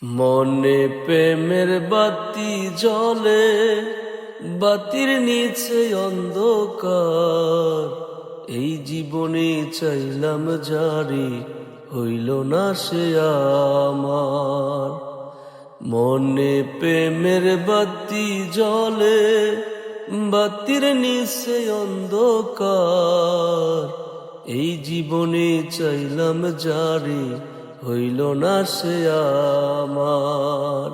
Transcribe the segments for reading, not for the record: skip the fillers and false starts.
মনে প্রেমের বাতি জ্বলে, বাতির নিচে অন্ধকার। এই জীবনে চাইলাম জারি, হইল না সে আমার। মনে প্রেমের বাতি জ্বলে, বাতির নিচে অন্ধকার। এই জীবনে চাইলাম জারি, হইল না সে আমার।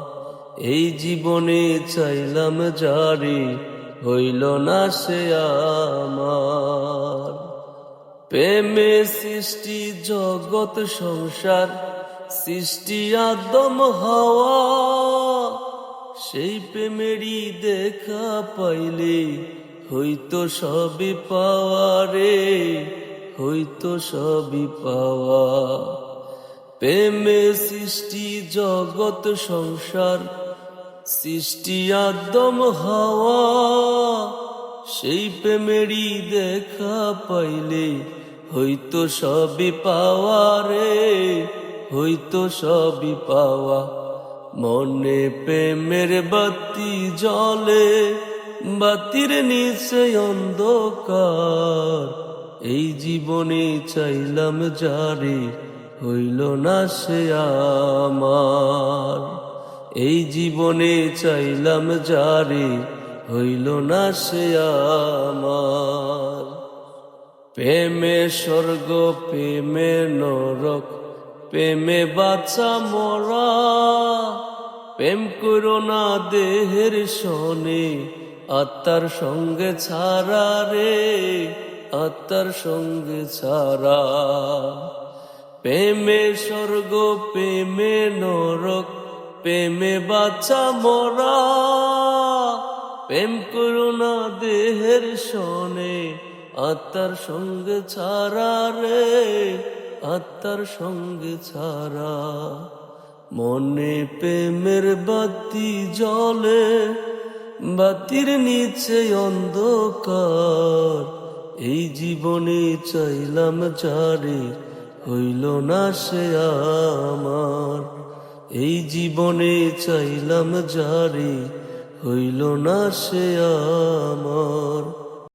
এই জীবনে চাইলাম জারি, হইল না সে আমার। প্রেমে সৃষ্টি জগৎ সংসার, সৃষ্টি আদম হাওয়া। সেই প্রেমেরই দেখা পাইলে হইতো সবই পাওয়া রে, হইতো সবই পাওয়া। প্রেমে সৃষ্টি জগৎ সংসার, সৃষ্টি আদম হাওয়া। সেই প্রেমেরই দেখা পাইলে হইতো সবই পাওয়া রে, হইতো সবই পাওয়া। মনে প্রেমের বাতি জ্বলে, বাতির নিচে অন্ধকার। এই জীবনে চাইলাম জারি, হইল না সে আমার। এই জীবনে চাইলাম জারি, হইল না সে আমার। প্রেমে স্বর্গ, প্রেমে নরক, প্রেমে বাঁচা মরা। প্রেম করো না দেহের সনে, আত্মার সঙ্গে ছাড়া রে, আত্মার সঙ্গে ছাড়া। প্রেমে স্বর্গ, প্রেমে নরক, প্রেমে বাঁচা মরা। প্রেম করো না দেহের সনে, আত্মার সঙ্গে ছাড়া রে, আত্মার সঙ্গে ছাড়া। মনে প্রেমের বাতি জ্বলে, বাতির নিচে অন্ধকার। এই জীবনে চাইলাম জারি, হইল না সে আমার। এই জীবনে চাইলাম জারি, হইল না সে আমার।